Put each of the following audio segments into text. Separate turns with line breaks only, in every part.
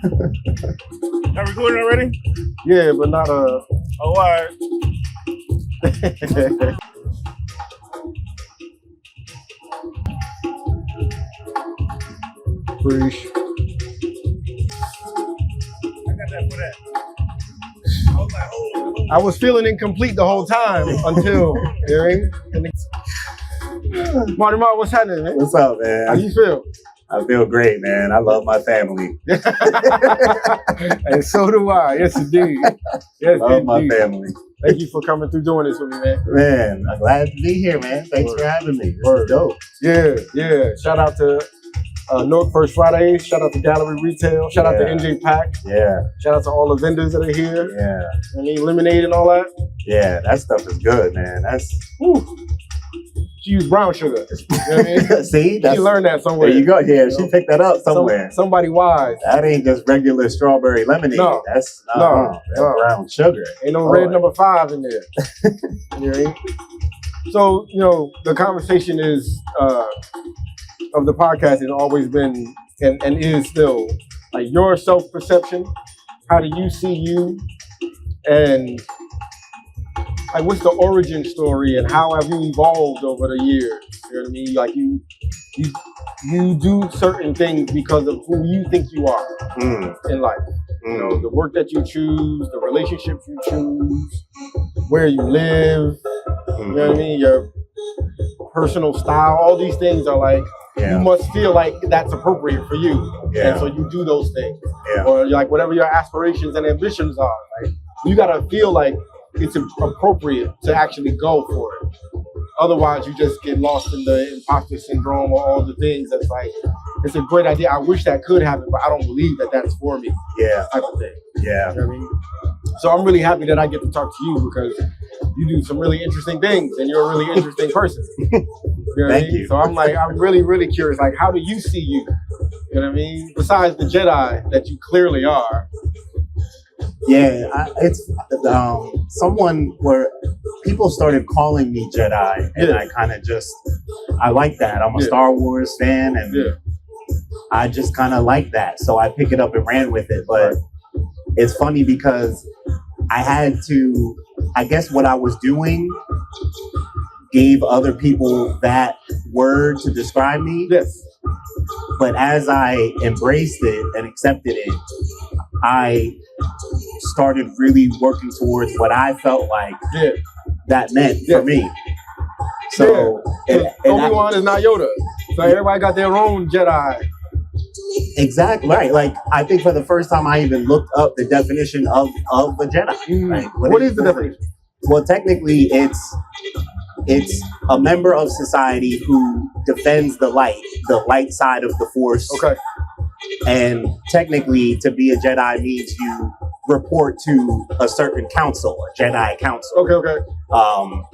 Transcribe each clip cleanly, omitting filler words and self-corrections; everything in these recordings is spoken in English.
Are recording already?
Yeah, but not
Oh, all right.
Preach.
I got that for that. I was like, oh.
I was feeling incomplete the whole time until, Martin, what's happening, man?
What's up, man?
How you feel?
I feel great, man. I love my family.
And so do I. Yes, indeed. Yes,
Love my
indeed.
family.
Thank you for coming through doing this with me, man.
Man, I'm glad to be here, man. Thanks for having me. This is dope.
Yeah. Shout out to Newark First Fridays. Shout out to GalleryRetail. Shout out to NJ Pack.
Yeah.
Shout out to all the vendors that are here.
Yeah.
I mean, lemonade and all that.
Yeah, that stuff is good, man. That's
She used brown sugar. You know what I mean?
see,
She learned that somewhere.
There you go. Yeah, she picked that up somewhere.
Somebody wise.
That ain't just regular strawberry lemonade.
No.
That's
No.
brown sugar.
Ain't no red number 5 in there. You know what I mean? So, the conversation is of the podcast has always been and is still like your self-perception. How do you see you? And like, what's the origin story and how have you evolved over the years? You know what I mean? Like you do certain things because of who you think you are in life. You know, the work that you choose, the relationships you choose, where you live, you know what I mean? Your personal style, all these things are like, you must feel like that's appropriate for you.
Yeah.
And so you do those things.
Yeah.
Or like whatever your aspirations and ambitions are, like you gotta feel like it's appropriate to actually go for it. Otherwise, you just get lost in the imposter syndrome or all the things that's like, it's a great idea. I wish that could happen, but I don't believe that that's for me.
Yeah.
Type of thing.
Yeah.
You know what I mean? So I'm really happy that I get to talk to you because you do some really interesting things and you're a really interesting person. You know what
Thank
I mean?
you.
So I'm really, really curious. Like, how do you see you? You know what I mean? Besides the Jedi that you clearly are.
Yeah, it's someone where people started calling me Jedi, and I kind of I like that. I'm a Star Wars fan, and I just kind of like that. So I picked it up and ran with it. But it's funny because I had to, I guess what I was doing gave other people that word to describe me.
Yes.
But as I embraced it and accepted it, I started really working towards what I felt like that meant for me. So
Obi-Wan is not Yoda. So everybody got their own Jedi.
Exactly right. Like I think for the first time I even looked up the definition of a Jedi. Right?
What is the definition?
Well, technically it's a member of society who defends the light side of the Force.
Okay.
And technically, to be a Jedi means you report to a certain council, a Jedi council.
Okay.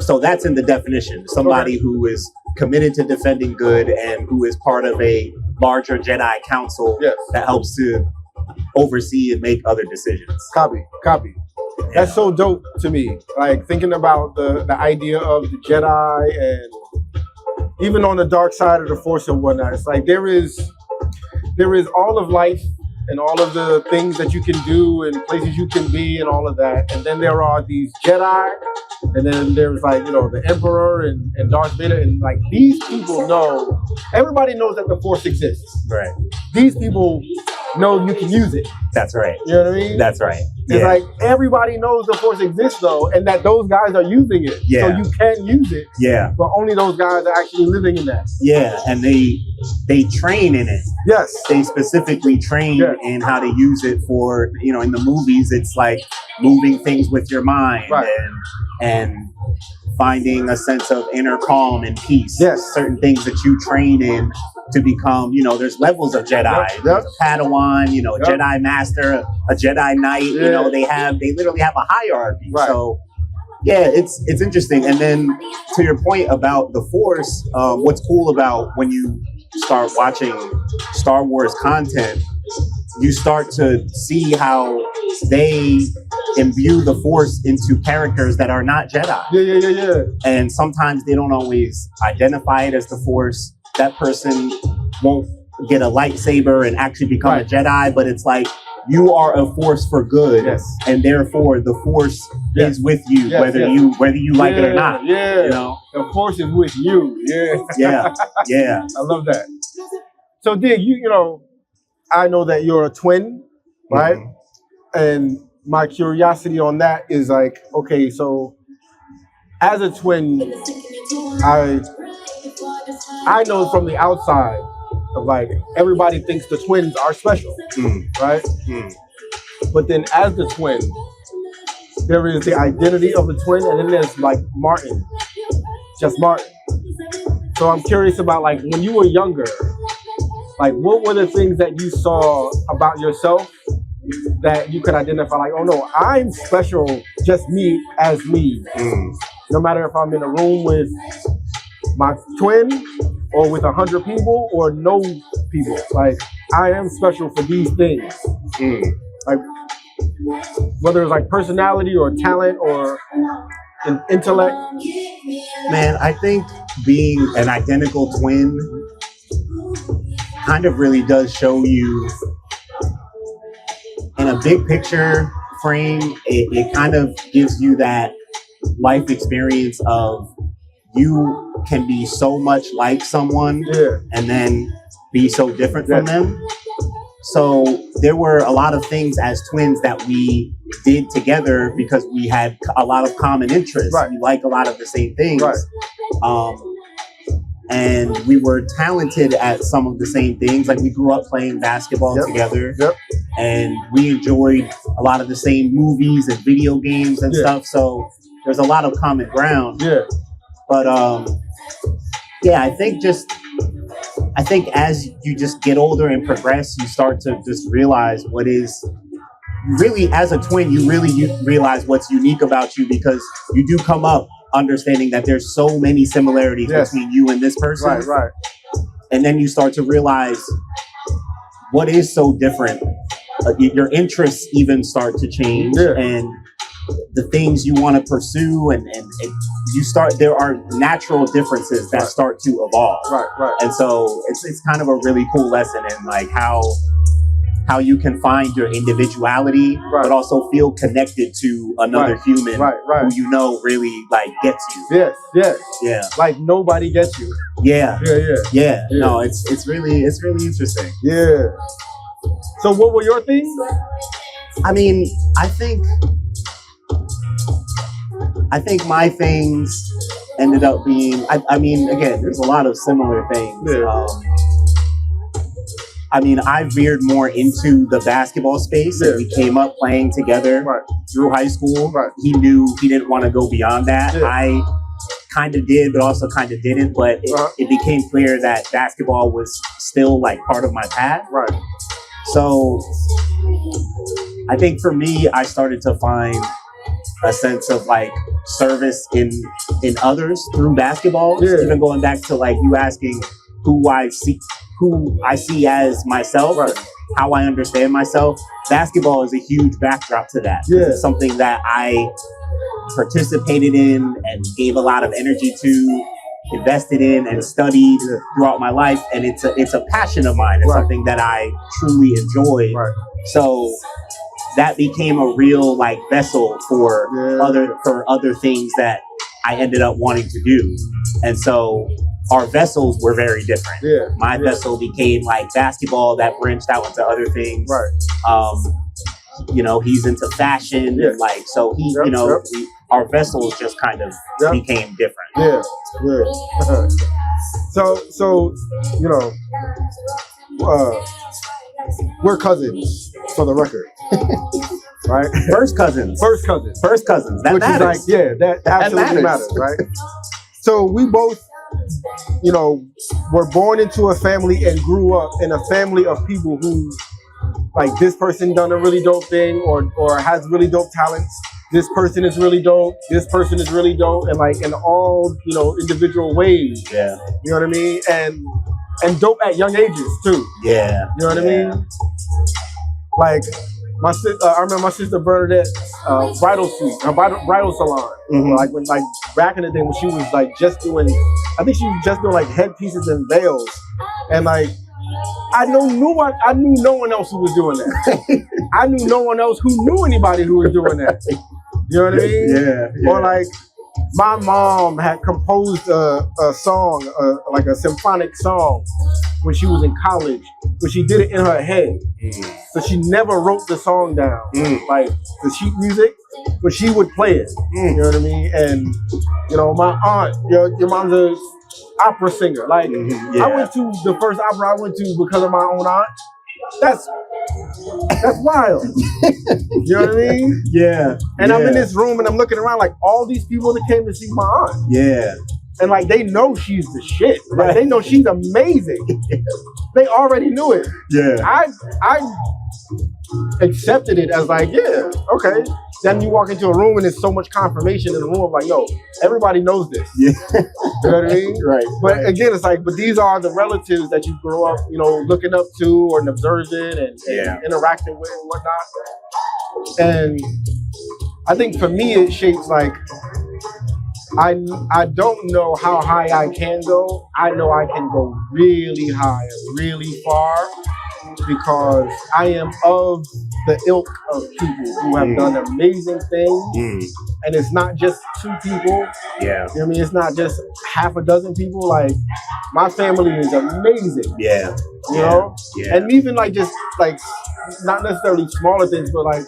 So that's in the definition. Somebody who is committed to defending good and who is part of a larger Jedi council that helps to oversee and make other decisions.
Copy. Yeah. That's so dope to me. Like thinking about the idea of the Jedi and even on the dark side of the Force and whatnot. It's like there is all of life and all of the things that you can do and places you can be and all of that. And then there are these Jedi, and then there's like, the Emperor and Darth Vader. And like these people know, everybody knows that the Force exists.
Right.
These people know you can use it.
That's right.
You know what I mean?
That's right.
It's like everybody knows the Force exists though, and that those guys are using it.
Yeah.
So you can use it.
Yeah.
But only those guys are actually living in that.
Yeah, and they train in it.
Yes.
They specifically train in how to use it for, in the movies, it's like moving things with your mind and finding a sense of inner calm and peace.
Yes.
Certain things that you train in to become, there's levels of Jedi. There's a Padawan, a Jedi Master, a Jedi Knight, they literally have a hierarchy.
Right.
So yeah, it's interesting. And then to your point about the Force, what's cool about when you start watching Star Wars content, you start to see how they imbue the Force into characters that are not Jedi.
Yeah.
And sometimes they don't always identify it as the Force. That person won't get a lightsaber and actually become a Jedi, but it's like you are a force for good, and therefore the force is with you, whether you like it or not.
Yeah,
you know,
the force is with you. Yeah,
yeah.
I love that. So, Dig, you know, I know that you're a twin, right? And my curiosity on that is like, okay, so as a twin, I know from the outside of like everybody thinks the twins are special, right? But then as the twin, there is the identity of the twin, and then there's like Martin, just Martin. So I'm curious about like when you were younger, like what were the things that you saw about yourself that you could identify like, oh no, I'm special, just me as me. No matter if I'm in a room with my twin or with 100 people or no people, like I am special for these things. Like whether it's like personality or talent or intellect.
Man, I think being an identical twin kind of really does show you in a big picture frame. It kind of gives you that life experience of you can be so much like someone and then be so different from them. So there were a lot of things as twins that we did together because we had a lot of common interests. We like a lot of the same things. And we were talented at some of the same things. Like we grew up playing basketball together. And we enjoyed a lot of the same movies and video games and stuff. So there's a lot of common ground. But I think as you just get older and progress, you start to just realize what is really, as a twin, you realize what's unique about you, because you do come up understanding that there's so many similarities between you and this person. And then you start to realize what is so different. Your interests even start to change, and the things you want to pursue, and there are natural differences that start to evolve. And so it's kind of a really cool lesson in like how you can find your individuality, but also feel connected to another human who you know really like gets you.
Like nobody gets you.
No, it's really interesting.
So what were your things?
I mean, I think my things ended up being, I mean, again, there's a lot of similar things. I mean, I veered more into the basketball space, and we came up playing together through high school. He knew he didn't want to go beyond that. I kind of did, but also kind of didn't. But it became clear that basketball was still like part of my path. So I think for me, I started to find a sense of like service in others through basketball. Even going back to like you asking who I see as myself, how I understand myself. Basketball is a huge backdrop to that. It's something that I participated in and gave a lot of energy to, invested in and studied throughout my life, and it's a passion of mine. It's something that I truly enjoy. So that became a real like vessel for other things that I ended up wanting to do. And so our vessels were very different. My vessel became like basketball that branched out into other things. You know, he's into fashion and like, so he, you know, our vessels just kind of became different.
So, you know, we're cousins for the record. Right?
First cousins. That
which
matters.
Is like, that absolutely matters, right? So we both, you know, were born into a family and grew up in a family of people who, like, this person done a really dope thing or has really dope talents. This person is really dope. This person is really dope, and like in all, you know, individual ways. You know what I mean? And dope at young ages too. You know what I mean? Like I remember my sister Bernadette's bridal suite, her bridal salon. Like when, like back in the day when she was like just doing, I think she was just doing like headpieces and veils, and like I knew no one else who was doing that. I knew no one else who knew anybody who was doing that. You know what I mean?
Yeah.
Or like, my mom had composed a song, like a symphonic song, when she was in college, but she did it in her head. So she never wrote the song down, like the sheet music, but she would play it. You know what I mean? And you know, my aunt, your mom's a opera singer. Like, I went to the first opera I went to because of my own aunt. That's wild. You know what I mean?
Yeah.
And I'm in this room and I'm looking around like all these people that came to see my aunt.
Yeah.
And like they know she's the shit. Like they know she's amazing. They already knew it.
Yeah.
I accepted it as like, yeah, okay. Then you walk into a room and there's so much confirmation in the room of like, no, everybody knows this. Yeah. You know what I mean?
Right.
But again, it's like, but these are the relatives that you grow up, you know, looking up to or observing and interacting with and whatnot. And I think for me, it shapes like, I don't know how high I can go. I know I can go really high and really far because I am of the ilk of people who have done amazing things. And it's not just 2 people. Yeah. You know what I mean? It's not just half a dozen people. Like, my family is amazing. Yeah. You know? Yeah. And even like just like, not necessarily smaller things, but like,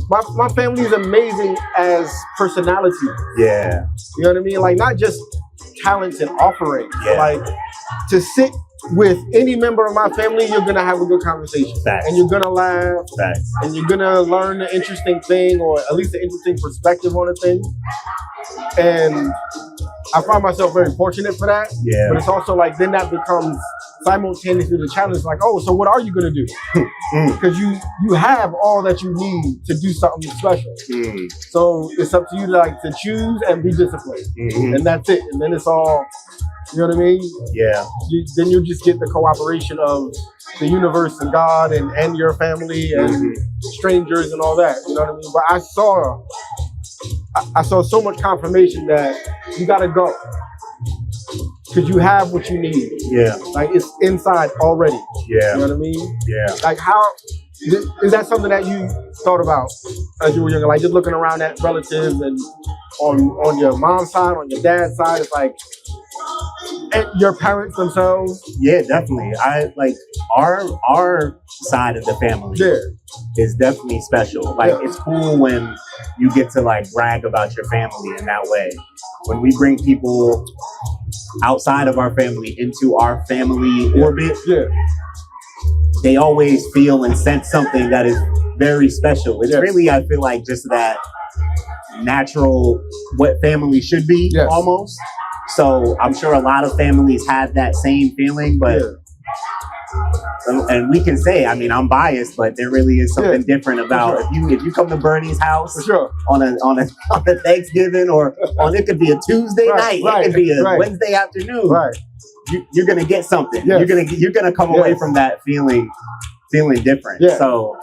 my family is amazing as personality. Yeah. You know what I mean? Like, not just talents and offerings. Like, to sit with any member of my family, you're gonna have a good conversation. Facts. And you're gonna laugh. Facts. And you're gonna learn an interesting thing, or at least an interesting perspective on a thing. And I find myself very fortunate for that. Yeah. But it's also like, then that becomes simultaneously the challenge, like, oh, so what are you gonna do? Because you have all that you need to do something special. So it's up to you to choose and be disciplined. And that's it. And then it's all, you know what I mean? Yeah. Then you just get the cooperation of the universe and God and your family and strangers and all that. You know what I mean? But I saw so much confirmation that you gotta go. Because you have what you need. Yeah. Like, it's inside already. Yeah. You know what I mean? Yeah. Like, how is that something that you thought about as you were younger? Like, just looking around at relatives and on your mom's side, on your dad's side, it's like, and your parents themselves.
Yeah, definitely. I like our side of the family is definitely special. Like, it's cool when you get to like brag about your family in that way. When we bring people outside of our family into our family orbit, they always feel and sense something that is very special. It's really, I feel like, just that natural, what family should be, almost. So I'm sure a lot of families have that same feeling, but and we can say, I mean, I'm biased, but there really is something different about if you come to Bernie's house on a Thanksgiving, or on, it could be a Tuesday night, it could be a Wednesday afternoon. You're gonna get something. You're gonna come away from that feeling different. So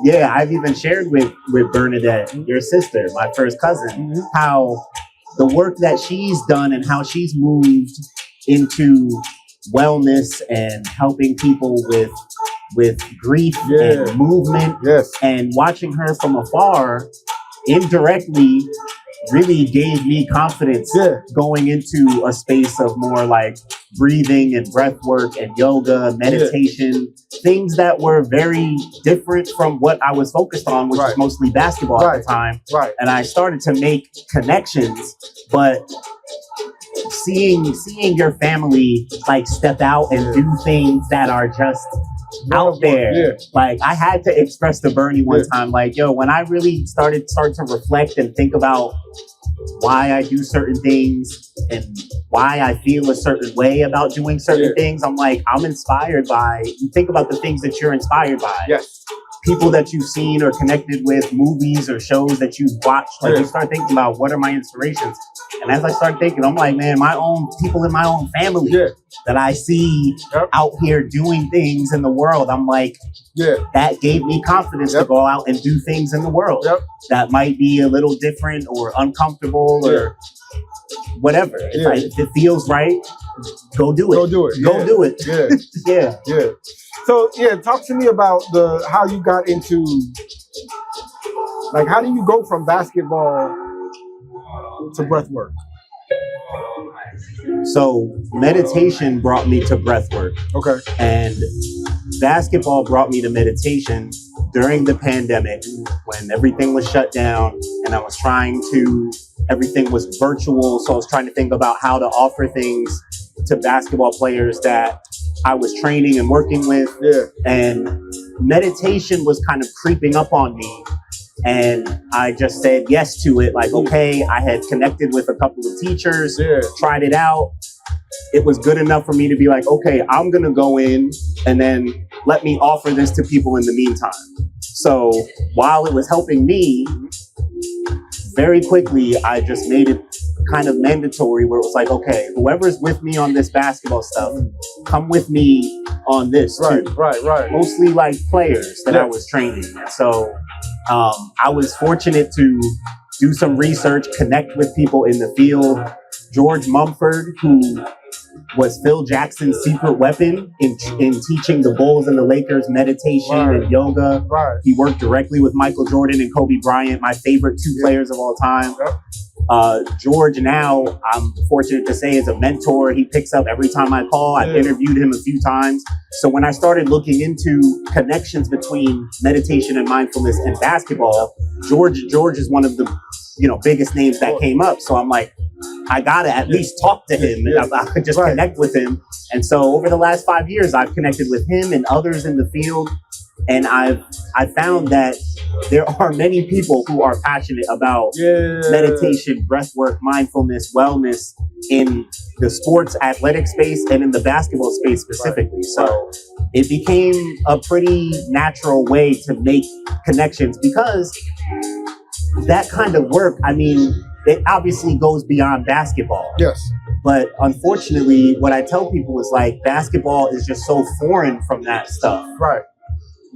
yeah, I've even shared with Bernadette, your sister, my first cousin, how the work that she's done and how she's moved into wellness and helping people with grief and movement, and watching her from afar indirectly really gave me confidence going into a space of more like breathing and breath work and yoga, meditation, things that were very different from what I was focused on, which was mostly basketball at the time. And I started to make connections, but seeing your family like step out and do things that are just out there. Like, I had to express to Bernie one time, like, yo, when I really start to reflect and think about why I do certain things and why I feel a certain way about doing certain things, I'm like, I'm inspired by, you think about the things that you're inspired by. People that you've seen or connected with, movies or shows that you've watched. Like, you start thinking about, what are my inspirations? And as I start thinking, I'm like, man, my own people in my own family that I see out here doing things in the world, I'm like, that gave me confidence to go out and do things in the world that might be a little different or uncomfortable or whatever. If it feels right, go do it.
Go do it.
Go do it.
Yeah. Yeah. So talk to me about how you got into, like, how do you go from basketball to breath work?
So meditation brought me to breath work.
Okay.
And basketball brought me to meditation during the pandemic when everything was shut down and everything was virtual. So I was trying to think about how to offer things to basketball players that I was training and working with.
Yeah.
And meditation was kind of creeping up on me. And I just said yes to it. Like, okay, I had connected with a couple of teachers, tried it out. It was good enough for me to be like, okay, I'm going to go in and then let me offer this to people in the meantime. So while it was helping me, very quickly, I just made it kind of mandatory where it was like, okay, whoever's with me on this basketball stuff, come with me on this too.
Right.
Mostly like players that I was training. So I was fortunate to do some research, connect with people in the field. George Mumford, who was Phil Jackson's secret weapon in teaching the Bulls and the Lakers meditation and yoga.
Right.
He worked directly with Michael Jordan and Kobe Bryant, my favorite two players of all time. George now, I'm fortunate to say, is a mentor. He picks up every time I call. I've interviewed him a few times. So when I started looking into connections between meditation and mindfulness and basketball, George is one of the biggest names that came up. So I'm like, I gotta at least talk to him and I could just connect with him. And so over the last 5 years, I've connected with him and others in the field. And I found that there are many people who are passionate about meditation, breathwork, mindfulness, wellness in the sports athletic space and in the basketball space specifically. So it became a pretty natural way to make connections because that kind of work, I mean, it obviously goes beyond basketball.
Yes.
But unfortunately, what I tell people is like, basketball is just so foreign from that stuff.
Right.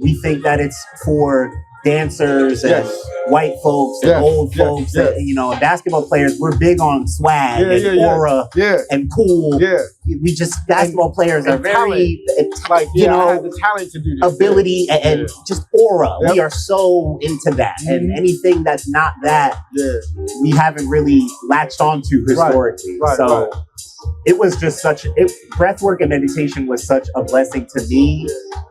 We think that it's for dancers and white folks and old folks. And, basketball players, we're big on swag and aura and cool.
Yeah.
We just, basketball players are very,
I have the talent to do this.
Ability and just aura. Yep. We are so into that. And anything that's not that, we haven't really latched onto historically. It was just breathwork and meditation was such a blessing to me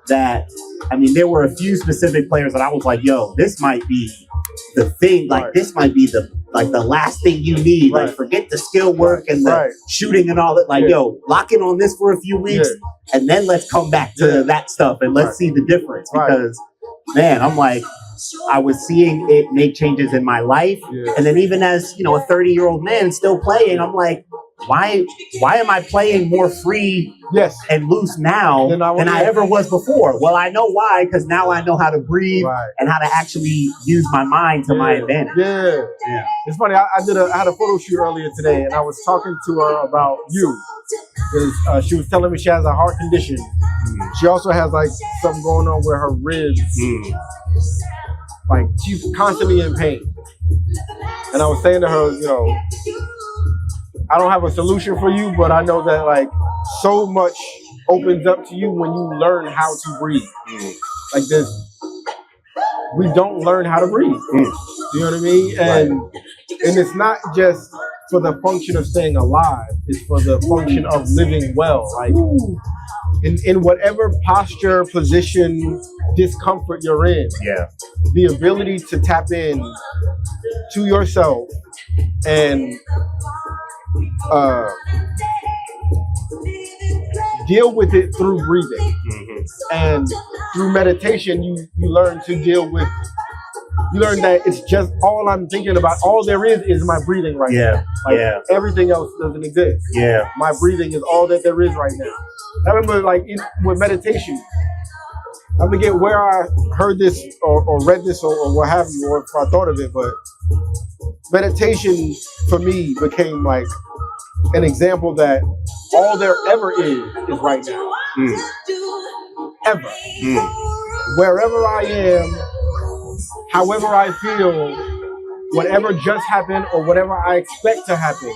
that, I mean, there were a few specific players that I was like, yo, this might be the thing. Like, this might be the last thing you need. Like, forget the skill work and the shooting and all that. Like, yo, lock in on this for a few weeks and then let's come back to that stuff and let's see the difference. Because, man, I'm like, I was seeing it make changes in my life. And then even as, a 30-year-old man still playing, I'm like, why am I playing more free and loose now than I ever was before? Well, I know why, because now I know how to breathe and how to actually use my mind to my advantage.
Yeah. It's funny. I had a photo shoot earlier today, and I was talking to her about you. Because she was telling me she has a heart condition. She also has like something going on with her ribs. Like, she's constantly in pain. And I was saying to her, I don't have a solution for you, but I know that like so much opens up to you when you learn how to breathe. Like this, we don't learn how to breathe. You know what I mean? And it's not just for the function of staying alive, it's for the function of living well. Like in whatever posture, position, discomfort you're in, the ability to tap in to yourself and deal with it through breathing. And through meditation, you learn to deal with, you learn that it's just all I'm thinking about, all there is my breathing right now. Everything else doesn't exist. My breathing is all that there is right now. I remember with meditation, I forget where I heard this or read this or what have you, or if I thought of it, but meditation for me became like an example that all there ever is right now. Ever. Wherever I am, however I feel, whatever just happened or whatever I expect to happen,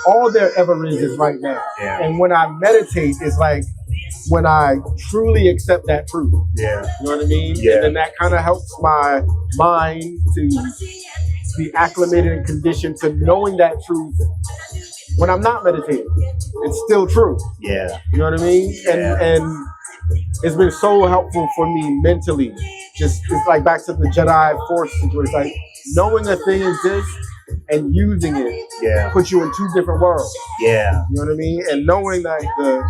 all there ever is right now.
Yeah.
And when I meditate, it's like when I truly accept that truth.
Yeah.
You know what I mean?
Yeah.
And then that kind of helps my mind to be acclimated and conditioned to knowing that truth when I'm not meditating. It's still true.
Yeah.
You know what I mean?
Yeah.
And it's been so helpful for me mentally. Just it's like back to the Jedi Force situation. Like knowing a thing exists and using it puts you in two different worlds.
Yeah.
You know what I mean? And knowing that the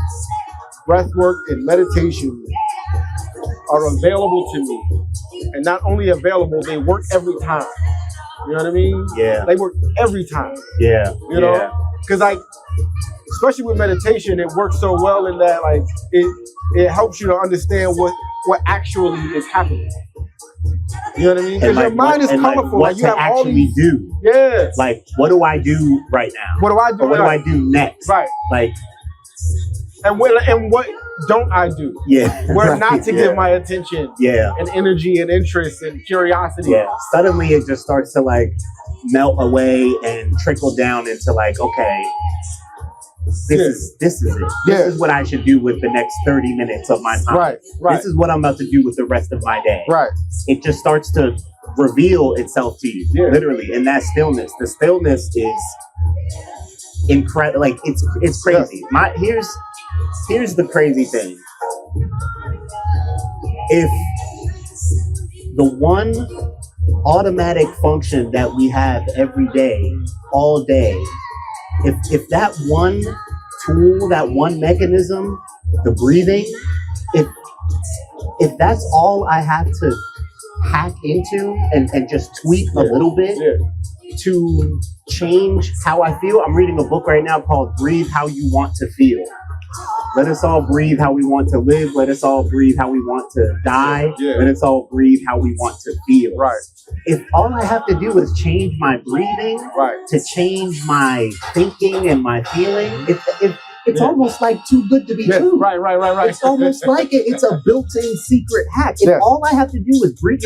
breath work and meditation are available to me. And not only available, they work every time. You know what I mean?
Yeah.
They work every time.
Yeah.
You know? Because like, especially with meditation, it works so well in that like it helps you to understand what actually is happening. You know what I mean? Because your mind is colorful.
Like, what
you have all these,
do.
Yeah.
Like, what do I do right now?
What do I do?
Or what do I do next?
Right.
Like,
and what don't I do?
Yeah.
Where not to give my attention.
Yeah.
And energy and interest and curiosity.
Yeah. Suddenly it just starts to like melt away and trickle down into like, okay, this is it. This is what I should do with the next 30 minutes of my time.
Right.
This is what I'm about to do with the rest of my day.
Right. It
just starts to reveal itself to you, literally, in that stillness. The stillness is incredible. Like it's crazy. Here's the crazy thing. If the one automatic function that we have every day, all day, if that one tool, that one mechanism, the breathing, if that's all I have to hack into and just tweak a little bit to change how I feel. I'm reading a book right now called Breathe How You Want to Feel. Let us all breathe how we want to live. Let us all breathe how we want to die. Let us all breathe how we want to feel.
Right.
If all I have to do is change my breathing to change my thinking and my feeling, it's almost like too good to be true.
Right.
It's almost like it's a built-in secret hack. If all I have to do is breathe.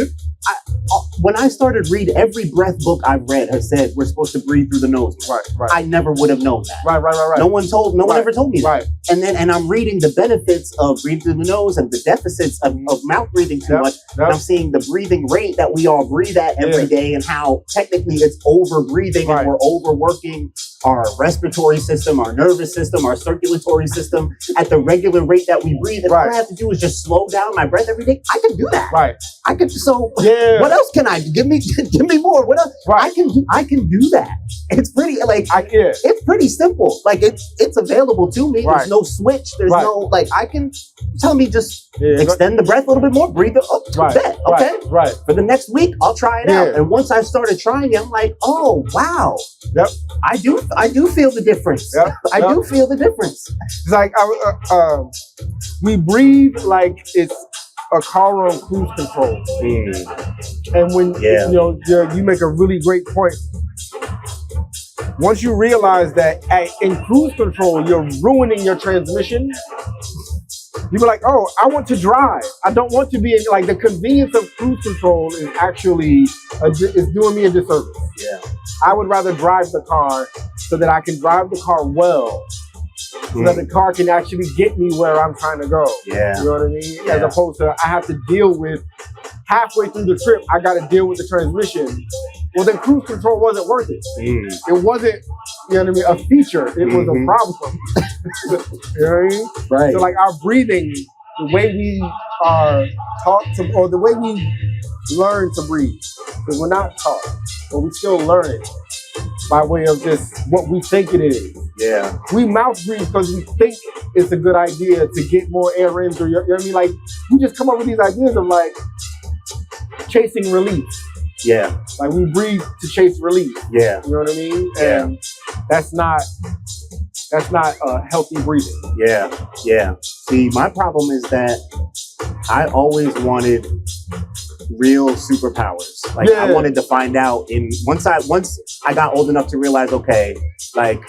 When I started reading, every breath book I've read has said we're supposed to breathe through the nose.
Right.
I never would have known that.
Right.
No one ever told me that. And I'm reading the benefits of breathing through the nose and the deficits of mouth breathing too much. And I'm seeing the breathing rate that we all breathe at every day and how technically it's over breathing and we're overworking our respiratory system, our nervous system, our circulatory system at the regular rate that we breathe. And all I have to do is just slow down my breath every day. I can do that. I can. So what else can I do? Give me more. What else? I can do that. It's pretty it's pretty simple. Like it's available to me. There's no switch. There's no I can tell me just extend the breath a little bit more, breathe it up to bed. Okay. For the next week, I'll try it out. And once I started trying it, I'm like, oh wow.
Yep.
I do feel the difference. I do feel the difference.
It's like we breathe like it's a car on cruise control. And when you make a really great point. Once you realize that in cruise control you're ruining your transmission, you be like, oh, I want to drive. I don't want to be in, like, the convenience of cruise control is actually is doing me a disservice. I would rather drive the car so that I can drive the car well, so that the car can actually get me where I'm trying to go. You know what I mean? As opposed to I have to deal with halfway through the trip, I got to deal with the transmission. Well, then cruise control wasn't worth it. It wasn't, you know what I mean, a feature. It was a problem. You know what I mean?
Right.
So like our breathing, the way we are taught to, or the way we learn to breathe, because we're not taught, but we still learn it by way of just what we think it is. We mouth breathe because we think it's a good idea to get more air in. Or, you know what I mean? Like, we just come up with these ideas of like chasing relief. Like we breathe to chase relief. You know what I mean? And that's not healthy breathing.
See, my problem is that I always wanted real superpowers. Like I wanted to find out once I got old enough to realize, okay, like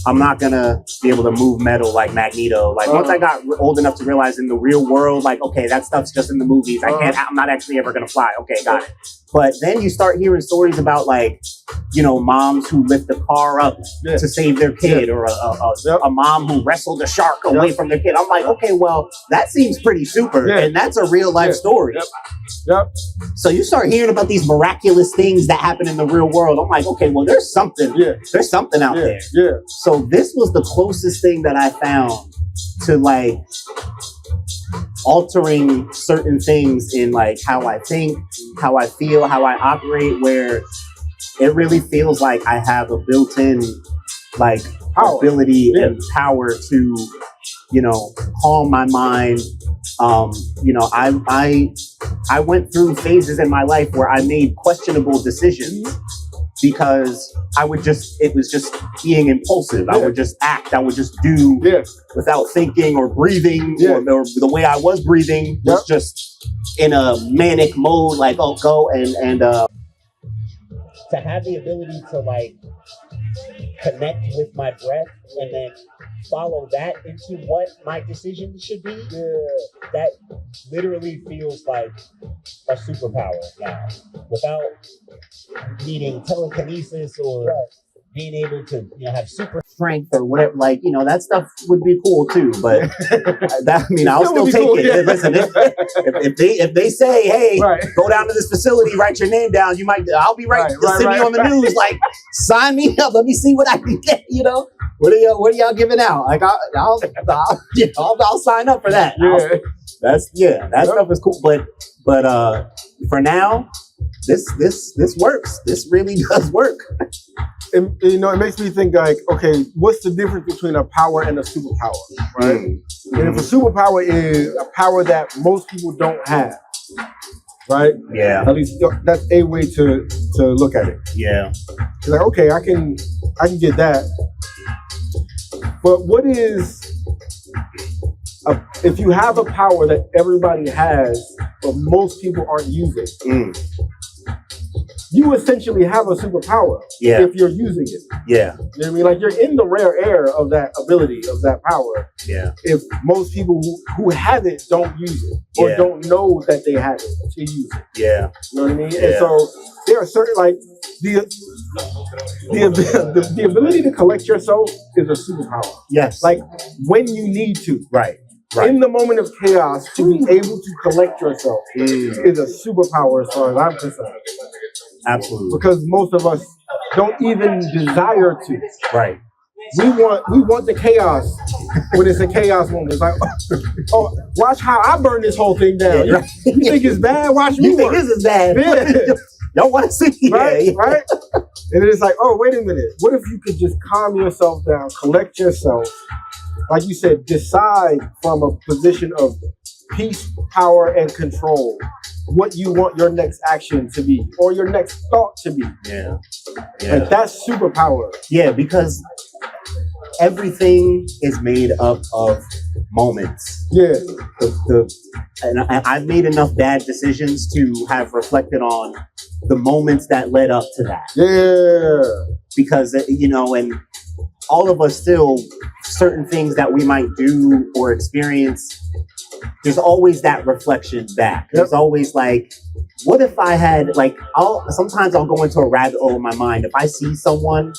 I'm not gonna be able to move metal like Magneto. Like once I got old enough to realize in the real world, like, okay, that stuff's just in the movies. I'm not actually ever gonna fly. Okay, got it. But then you start hearing stories about like, you know, moms who lift the car up to save their kid, or a mom who wrestled a shark away from their kid. I'm like, okay, well, that seems pretty super, and that's a real life story. So you start hearing about these miraculous things that happen in the real world. I'm like, okay, well, there's something. There's something out there. So this was the closest thing that I found to like altering certain things in like how I think, how I feel, how I operate, where it really feels like I have a built-in like ability and power to, you know, calm my mind. You know, I went through phases in my life where I made questionable decisions because it was just being impulsive. I would just act. I would just do without thinking or breathing, or the way I was breathing was just in a manic mode, like, oh, go and to have the ability to like connect with my breath and then follow that into what my decisions should be. That literally feels like a superpower now, without needing telekinesis or being able to, you know, have super strength or whatever. Like, you know, that stuff would be cool too. But that, I mean, I'll still take it. Listen, if they say, hey, go down to this facility, write your name down, I'll be send me on the news, like, sign me up. Let me see what I can get. You know, what are y'all giving out? Like, I'll sign up for that. That stuff is cool. But for now, this works. This really does work.
And, you know, it makes me think like, okay, what's the difference between a power and a superpower, right? And if a superpower is a power that most people don't have, right? Yeah. At least that's a way to look at it. Yeah. It's like, okay, I can get that. But what is if you have a power that everybody has, but most people aren't using? You essentially have a superpower if you're using it. Yeah. You know what I mean? Like, you're in the rare air of that ability, of that power. Yeah. If most people who have it don't use it, or don't know that they have it to use it. Yeah. You know what I mean? Yeah. And so there are certain, like, the ability to collect yourself is a superpower. Yes. Like, when you need to. Right. In the moment of chaos, to be able to collect yourself is a superpower as far as I'm concerned. Absolutely. Because most of us don't even desire to. Right. We want the chaos when it's a chaos moment. It's like, oh, watch how I burn this whole thing down. You think it's bad? Watch me work. This is bad. Yeah. Y'all want to see? Right. Right. And then it's like, oh, wait a minute. What if you could just calm yourself down, collect yourself, like you said, decide from a position of peace, power, and control what you want your next action to be, or your next thought to be. Yeah. Like, that's superpower. Yeah, because everything is made up of moments. Yeah. And I've made enough bad decisions to have reflected on the moments that led up to that. Yeah. Because, you know, and all of us still, certain things that we might do or experience, there's always that reflection back. There's always like, what if I had, like, sometimes I'll go into a rabbit hole in my mind. If I see someone,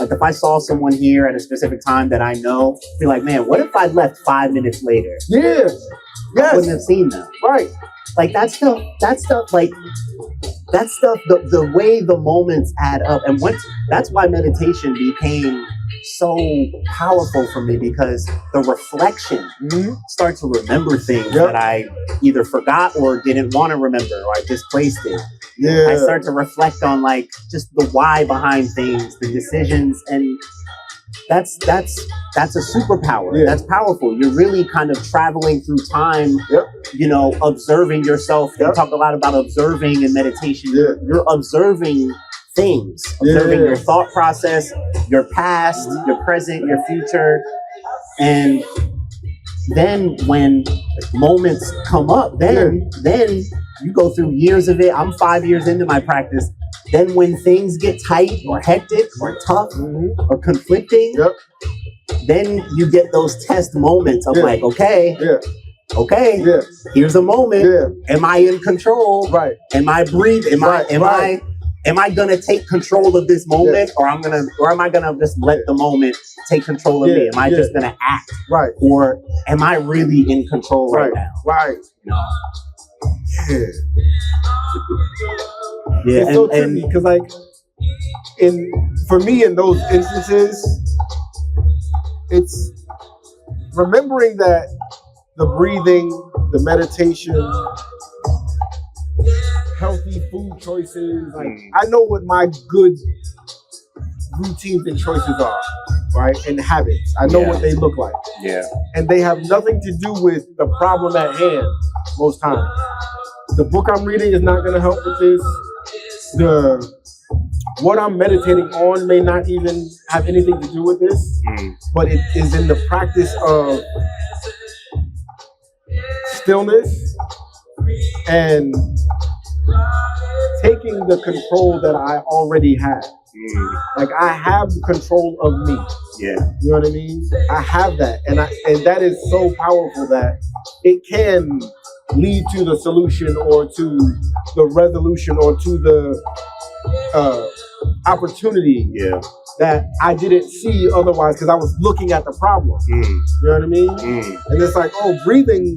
like if I saw someone here at a specific time that I know, be like, man, what if I left 5 minutes later? Yeah. Yes. I wouldn't have seen them. Right. Like that stuff, the way the moments add up. And that's why meditation became so powerful for me, because the reflection start to remember things that I either forgot or didn't want to remember, or I displaced it. Yeah. I start to reflect on like just the why behind things, the decisions, and that's a superpower. Yeah. That's powerful. You're really kind of traveling through time, you know, observing yourself. They talk a lot about observing in meditation. Yeah. You're observing things, observing your thought process, your past, your present, your future. And then when moments come up, then you go through years of it. I'm 5 years into my practice. Then when things get tight or hectic or tough or conflicting, then you get those test moments of like, okay,
okay,
Yeah.
here's a moment.
Yeah.
Am I in control?
Right.
Am I breathing? Am I gonna take control of this moment, or am I gonna just let the moment take control of me? Am I just gonna act?
Right.
Or am I really in control right now?
Right.
No.
Yeah.
Yeah.
It's so tricky because, like, for me in those instances, it's remembering that the breathing, the meditation, healthy food choices, like I know what my good routines and choices are, right? And habits. I know what they look like.
Yeah.
And they have nothing to do with the problem at hand most times. The book I'm reading is not going to help with this. What I'm meditating on may not even have anything to do with this, but it is in the practice of stillness and taking the control that I already have. Like I have control of me.
Yeah.
You know what I mean? I have that. And that is so powerful that it can lead to the solution or to the resolution or to the opportunity that I didn't see otherwise because I was looking at the problem. You know what I mean? And it's like, breathing,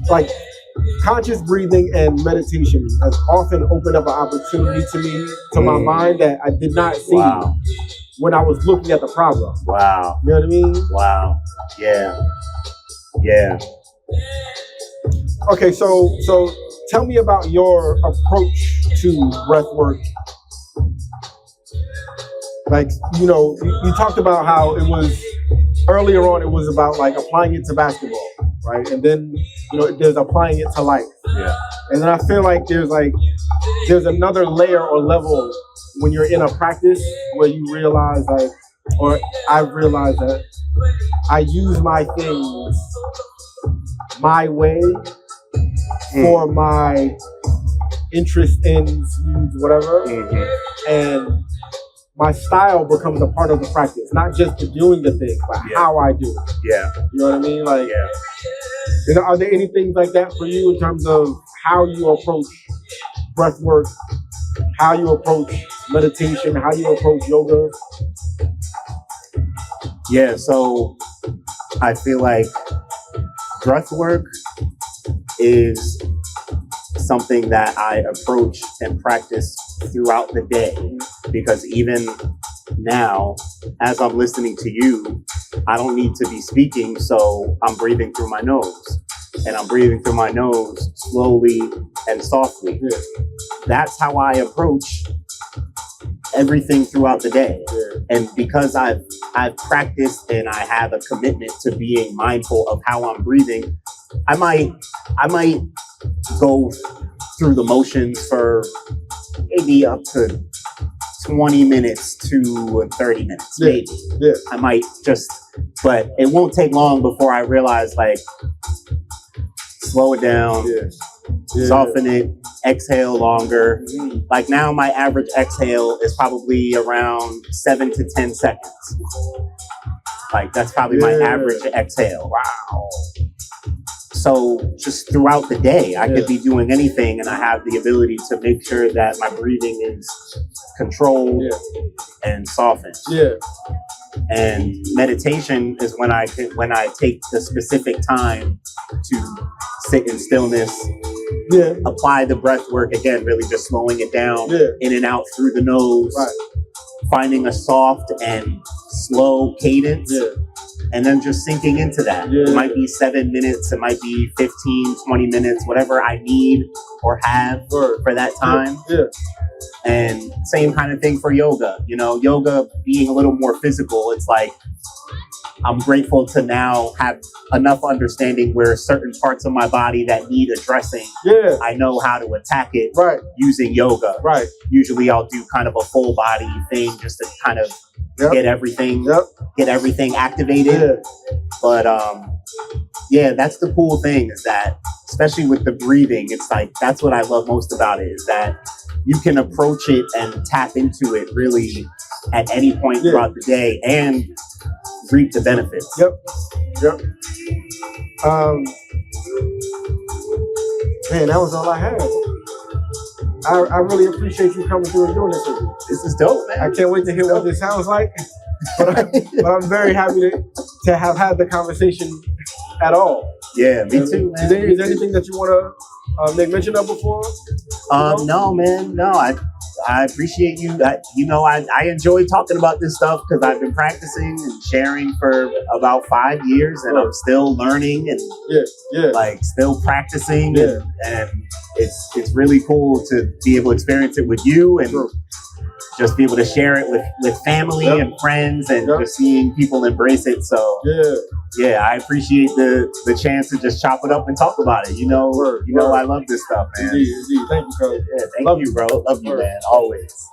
like conscious breathing and meditation has often opened up an opportunity to me, to my mind that I did not see when I was looking at the problem.
Wow.
You know what I mean?
Wow. Yeah. Yeah.
Okay, so tell me about your approach to breath work. Like, you know, you talked about how it was earlier on, it was about like applying it to basketball, right? And then, you know, there's applying it to life.
Yeah.
And then I feel like there's another layer or level when you're in a practice where you realize like, or I've realized that I use my things my way for my interest, ends, needs, whatever. And my style becomes a part of the practice, not just the doing the thing, but how I do it.
Yeah.
You know what I mean? Like, are there any things like that for you in terms of how you approach breath work, how you approach meditation, how you approach yoga?
Yeah, so I feel like breath work is something that I approach and practice throughout the day, because even now, as I'm listening to you, I don't need to be speaking, so I'm breathing through my nose. And I'm breathing through my nose slowly and softly. That's how I approach everything throughout the day. And because I've practiced and I have a commitment to being mindful of how I'm breathing, I might go through the motions for maybe up to 20 minutes to 30 minutes, maybe. I might but it won't take long before I realize, like, slow it down, soften it, exhale longer. Like now my average exhale is probably around 7 to 10 seconds. Like that's probably my average exhale. Wow. So just throughout the day, I could be doing anything and I have the ability to make sure that my breathing is controlled and softened. And meditation is when I take the specific time to sit in stillness, apply the breath work, again, really just slowing it down, in and out through the nose, finding a soft and slow cadence, and then just sinking into that. It might be 7 minutes, it might be 15, 20 minutes, whatever I need or have for that time. And same kind of thing for yoga. You know, yoga being a little more physical, it's like I'm grateful to now have enough understanding where certain parts of my body that need addressing, I know how to attack it using yoga. Usually I'll do kind of a full body thing just to kind of get everything activated. But that's the cool thing, is that especially with the breathing, it's like that's what I love most about it, is that you can approach it and tap into it really at any point throughout the day and reap the benefits.
Man, that was all I had. I really appreciate you coming through and doing this with me.
This is dope, man.
I can't wait to hear what this sounds like. But I'm very happy to have had the conversation at all.
Yeah, me too, man.
Is there anything that you want to make mention of before?
No, man. No, I appreciate you. I enjoy talking about this stuff because I've been practicing and sharing for about 5 years, and I'm still learning and like still practicing, and it's really cool to be able to experience it with you and just be able to share it with family and friends and just seeing people embrace it. So I appreciate the chance to just chop it up and talk about it. I love this stuff, man.
Indeed. Thank you, Cody.
Yeah, thank you, bro. Love you, man. Always.